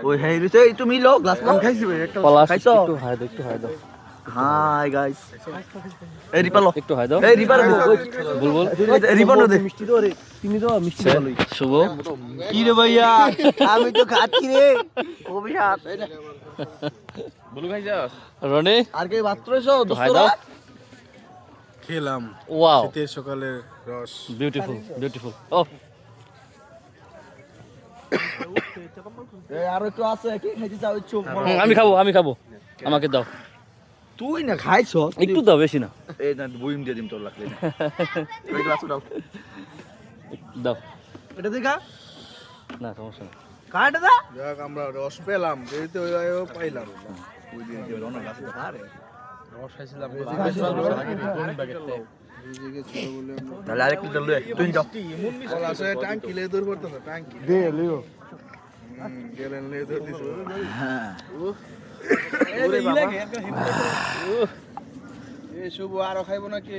ওই হ্যাঁ রে তুমি লো গ্লাস নাও খাইছি ভাই একটা খাইছো একটু হাই দাও হাই গাইস এই রিপালো একটু হাই দাও এই রিপালো বুলবুল রিপালো দে মিষ্টি দাও রে চিনি দাও মিষ্টি ভালোই শুভ কি রে ভাইয়া আমি তো খাচ্ছি রে অভিশাপ বুলু ভাই যাও রনি আর কে মাত্র এসো হাই দাও খেলাম ওয়াও শীতের সকালের রস বিউটিফুল বিউটিফুল ও এই আর একটু আছে কি খাইতে চাও ইচ্ছুক আমি খাবো আমাকে দাও তুই না খাইছো একটু দাও বেশি না এই না বুইম দিয়ে দিম তোর লাগলে এই গ্লাস দাও দাও এটা দেখা না সমস্যা না কাটা দা যাক আমরা রস পেলাম যেহেতু পাইলাম ওই দিন যে রনা গাছ তো পারে রস খাইছিলাম তাহলে আরেকটু দল লয়ে তুই যাও আছে ট্যাঙ্কি লেদর করতেছে ট্যাঙ্কি দে লিও গেলেন লেদর দিছো হ্যাঁ ওরে বাবা এ শুভ আরো খাইবো নাকি